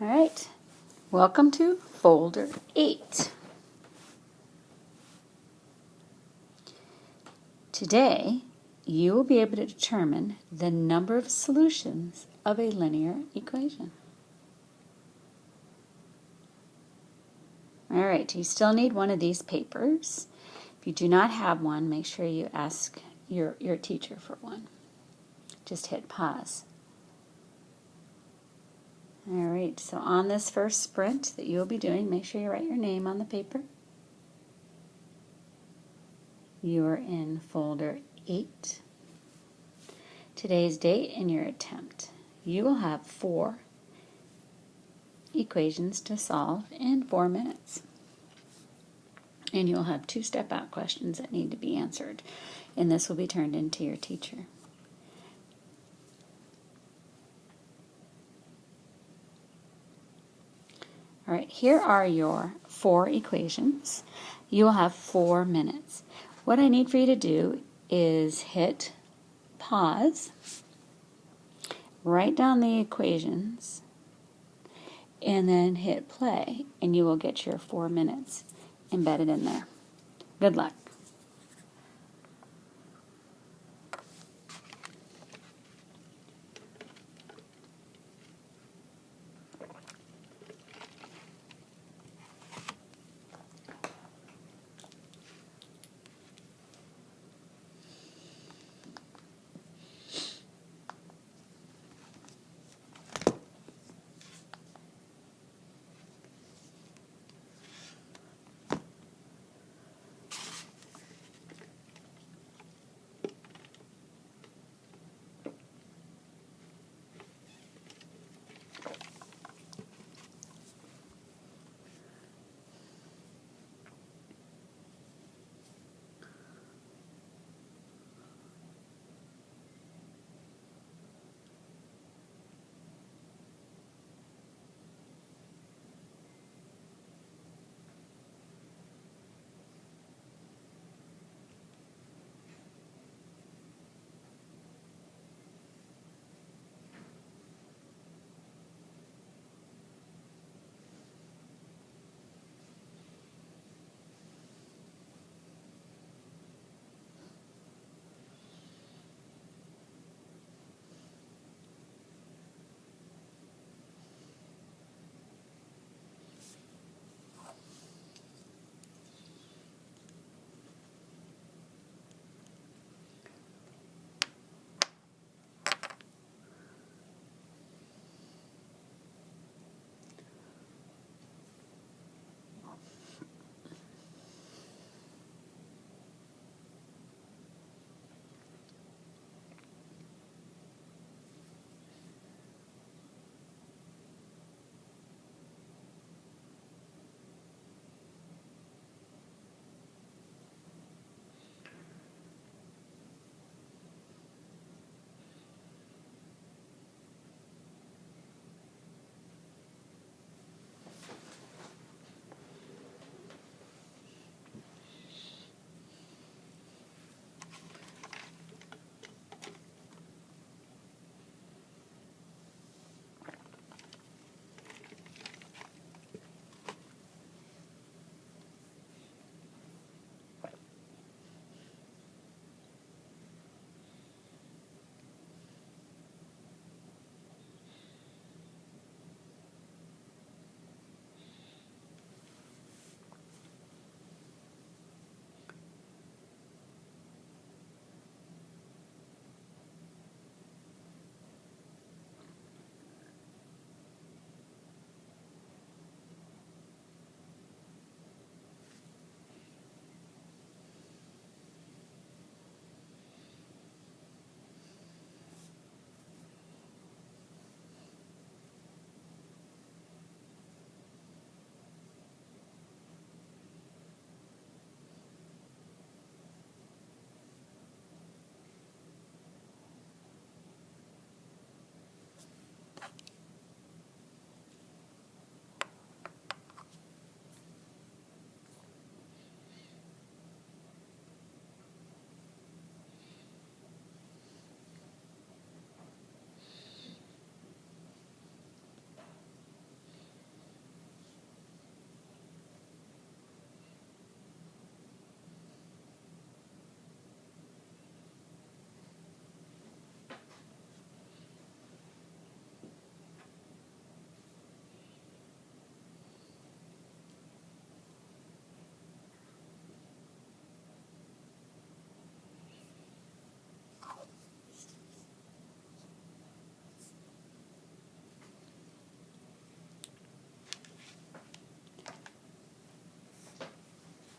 All right, welcome to Folder 8. Today, you will be able to determine the number of solutions of a linear equation. All right, you still need one of these papers. If you do not have one, make sure you ask your teacher for one. Just hit pause. All right, so on this first sprint that you'll be doing, make sure you write your name on the paper. You are in Folder 8. Today's date and your attempt. You will have 4 equations to solve in 4 minutes. And you'll have 2 step-out questions that need to be answered. And this will be turned into your teacher. All right, here are your 4 equations. You will have 4 minutes. What I need for you to do is hit pause, write down the equations, and then hit play, and you will get your 4 minutes embedded in there. Good luck.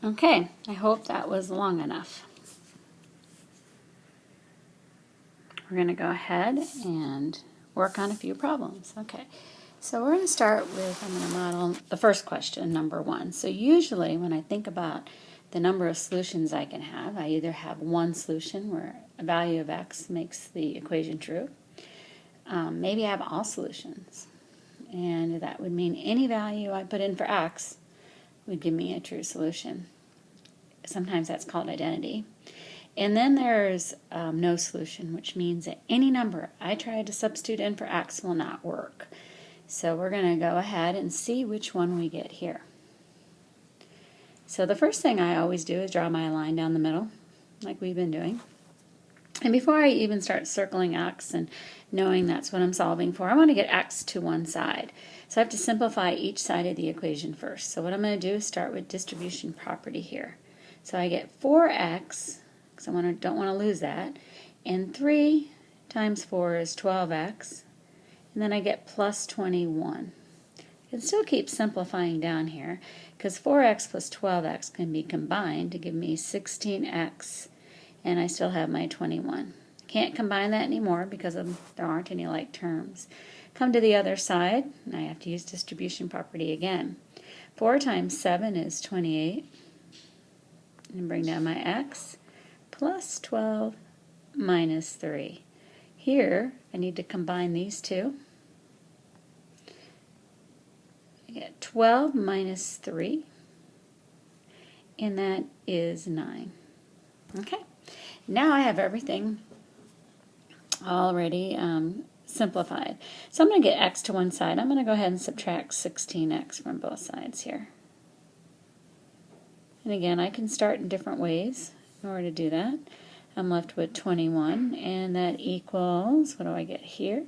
Okay, I hope that was long enough. We're going to go ahead and work on a few problems. Okay, so we're going to start with, I'm going to model the first question, number 1. So usually when I think about the number of solutions I can have, I either have one solution where a value of x makes the equation true. Maybe I have all solutions, and that would mean any value I put in for x would give me a true solution. Sometimes that's called identity. And then there's no solution, which means that any number I try to substitute in for x will not work. So we're going to go ahead and see which one we get here. So the first thing I always do is draw my line down the middle, like we've been doing. And before I even start circling x and knowing that's what I'm solving for, I want to get x to one side. So I have to simplify each side of the equation first. So what I'm going to do is start with distribution property here. So I get 4x, because I don't want to lose that, and 3 times 4 is 12x, and then I get plus 21. I can still keep simplifying down here, because 4x plus 12x can be combined to give me 16x, and I still have my 21. Can't combine that anymore because there aren't any like terms. Come to the other side, and I have to use distribution property again. 4 times 7 is 28. And bring down my x, plus 12 minus 3. Here, I need to combine these two. I get 12 minus 3, and that is 9. Okay, now I have everything already simplified. So I'm going to get x to one side. I'm going to go ahead and subtract 16x from both sides here. And again, I can start in different ways in order to do that. I'm left with 21, and that equals, what do I get here?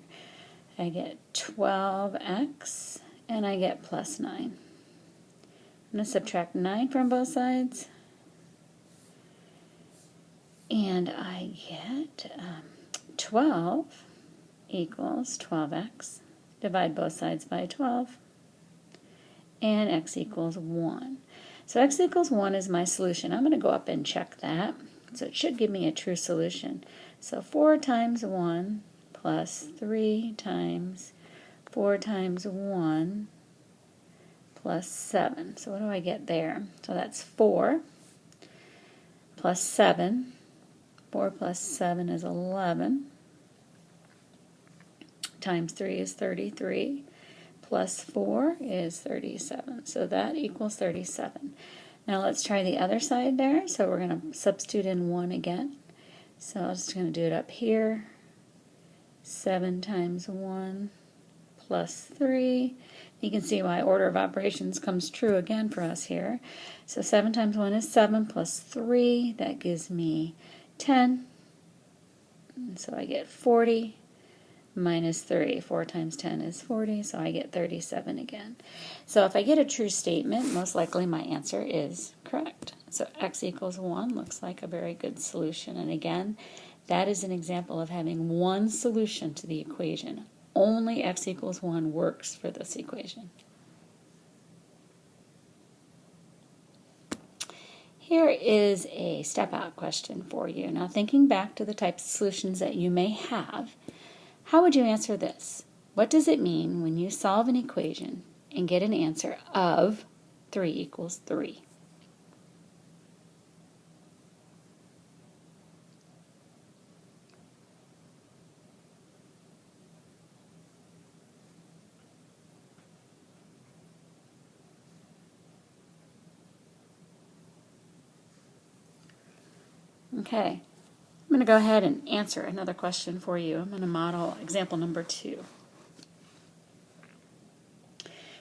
I get 12x, and I get plus 9. I'm going to subtract 9 from both sides, and I get 12 equals 12x. Divide both sides by 12, and x equals 1. So x equals 1 is my solution. I'm going to go up and check that. So it should give me a true solution. So 4 times 1 plus 3 times 4 times 1 plus 7. So what do I get there? So that's 4 plus 7. 4 plus 7 is 11. Times 3 is 33. Plus 4 is 37. So that equals 37. Now let's try the other side there. So we're going to substitute in 1 again. So I'm just going to do it up here. 7 times 1 plus 3. You can see why order of operations comes true again for us here. So 7 times 1 is 7 plus 3. That gives me 10. And so I get 40. Minus 3. 4 times 10 is 40, so I get 37 again. So if I get a true statement, most likely my answer is correct. So x equals 1 looks like a very good solution. And again, that is an example of having one solution to the equation. Only x equals 1 works for this equation. Here is a step-out question for you. Now, thinking back to the types of solutions that you may have, how would you answer this? What does it mean when you solve an equation and get an answer of 3 equals 3? Okay, I'm going to go ahead and answer another question for you. I'm going to model example number 2.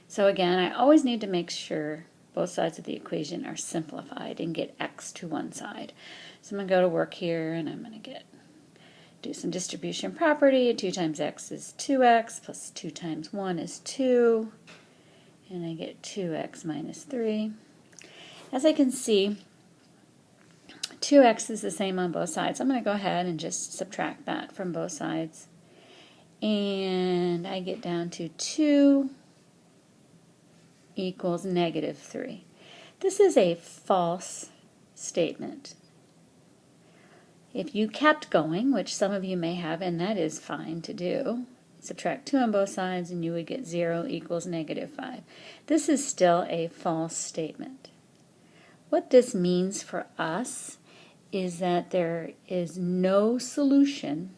So again, I always need to make sure both sides of the equation are simplified and get x to one side. So I'm going to go to work here, and I'm going to do some distribution property. 2 times x is 2x, plus 2 times 1 is 2, and I get 2x minus 3. As I can see, 2x is the same on both sides. I'm going to go ahead and just subtract that from both sides. And I get down to 2 equals negative 3. This is a false statement. If you kept going, which some of you may have, and that is fine to do, subtract 2 on both sides and you would get 0 equals -5. This is still a false statement. What this means for us is that there is no solution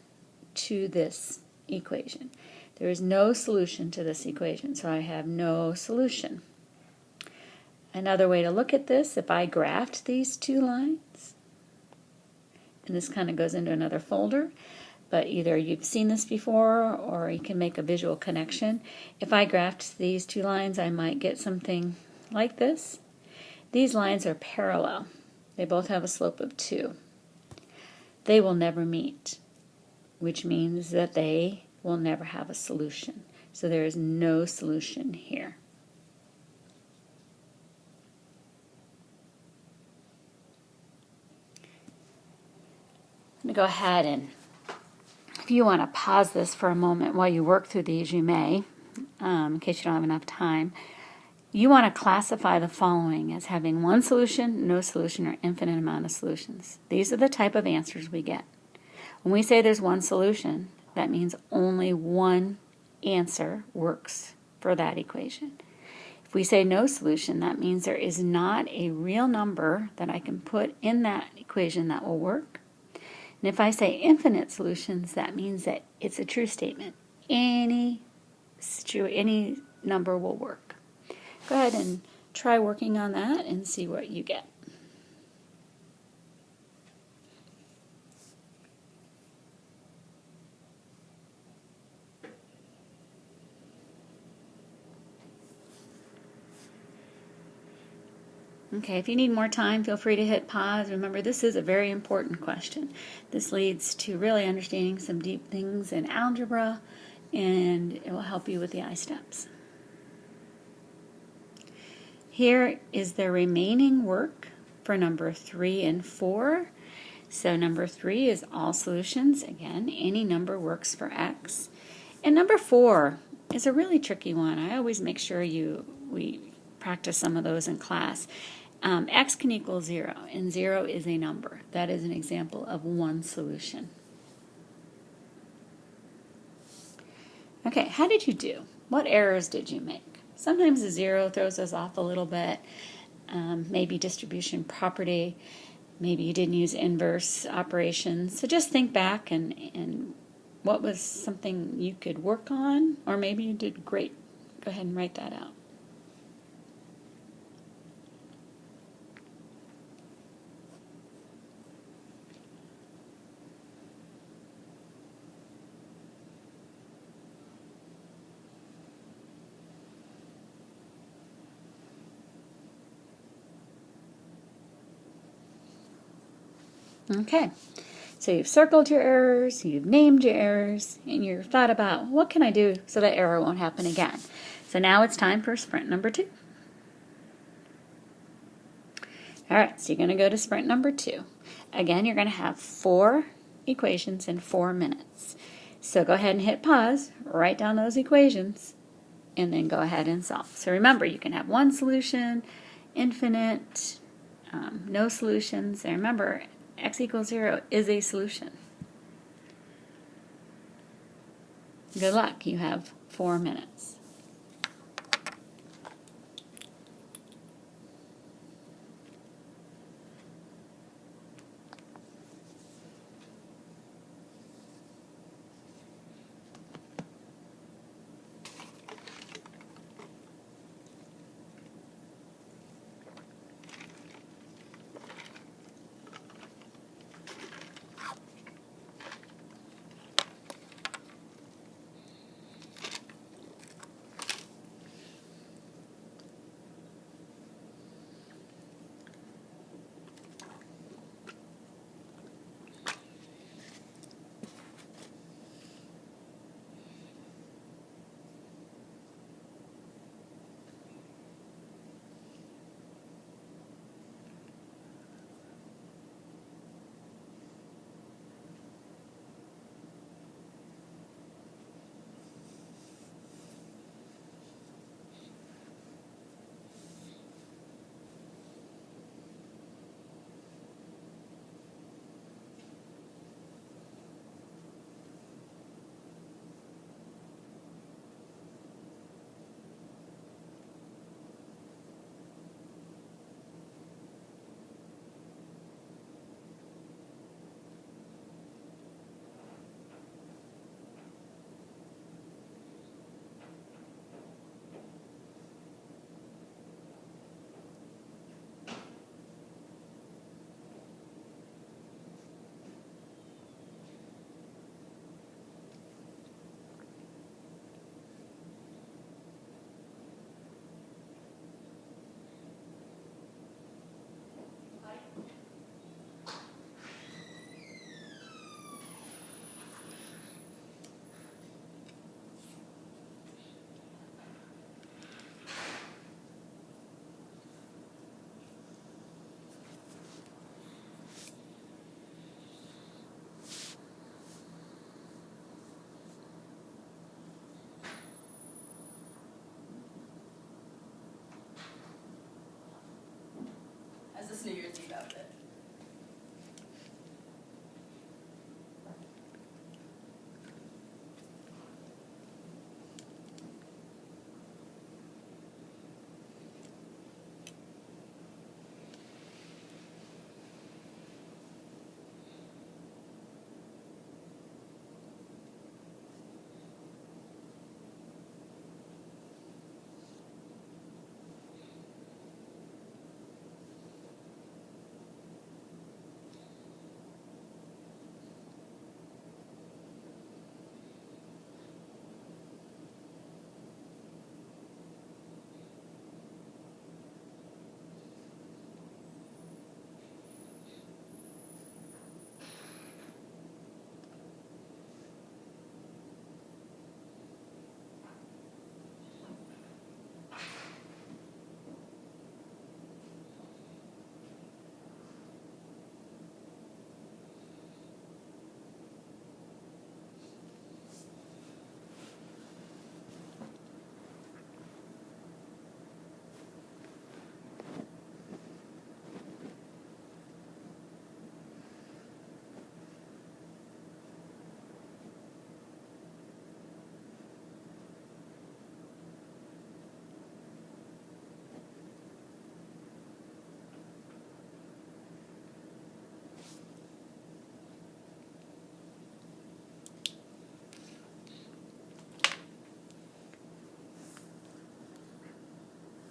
to this equation. There is no solution to this equation, so I have no solution. Another way to look at this, if I graphed these two lines, and this kind of goes into another folder, but either you've seen this before or you can make a visual connection. If I graphed these two lines, I might get something like this. These lines are parallel. They both have a slope of 2. They will never meet, which means that they will never have a solution. So there is no solution here. I'm going to go ahead and, if you want to pause this for a moment while you work through these, you may, in case you don't have enough time. You want to classify the following as having one solution, no solution, or infinite amount of solutions. These are the type of answers we get. When we say there's one solution, that means only one answer works for that equation. If we say no solution, that means there is not a real number that I can put in that equation that will work. And if I say infinite solutions, that means that it's a true statement. Any number will work. Go ahead and try working on that and see what you get. Okay, if you need more time, feel free to hit pause. Remember, this is a very important question. This leads to really understanding some deep things in algebra, and it will help you with the I-steps. Here is the remaining work for number 3 and 4. So number 3 is all solutions. Again, any number works for x. And number 4 is a really tricky one. I always make sure we practice some of those in class. X can equal 0, and 0 is a number. That is an example of one solution. Okay, how did you do? What errors did you make? Sometimes a 0 throws us off a little bit. Maybe distribution property. Maybe you didn't use inverse operations. So just think back and what was something you could work on, or maybe you did great. Go ahead and write that out. Okay, so you've circled your errors, you've named your errors, and you've thought about what can I do so that error won't happen again. So now it's time for sprint number 2. All right, so you're going to go to sprint number 2. Again, you're going to have 4 equations in 4 minutes. So go ahead and hit pause, write down those equations, and then go ahead and solve. So remember, you can have one solution, infinite, no solutions, and remember, x equals 0 is a solution. Good luck. You have 4 minutes.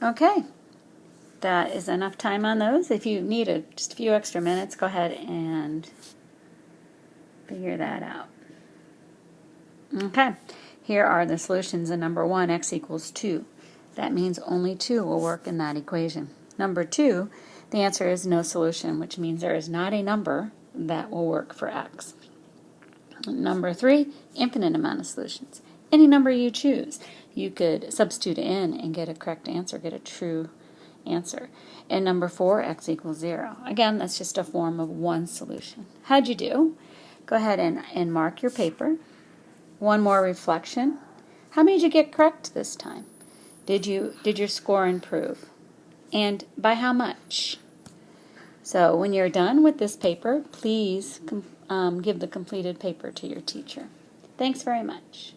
Okay, that is enough time on those. If you need just a few extra minutes, go ahead and figure that out. Okay, here are the solutions in number 1, x equals 2. That means only 2 will work in that equation. Number 2, the answer is no solution, which means there is not a number that will work for x. Number 3, infinite amount of solutions. Any number you choose. You could substitute in and get a correct answer, get a true answer. And number 4, x equals 0. Again, that's just a form of one solution. How'd you do? Go ahead and mark your paper. One more reflection. How many did you get correct this time? Did your score improve? And by how much? So when you're done with this paper, please give the completed paper to your teacher. Thanks very much.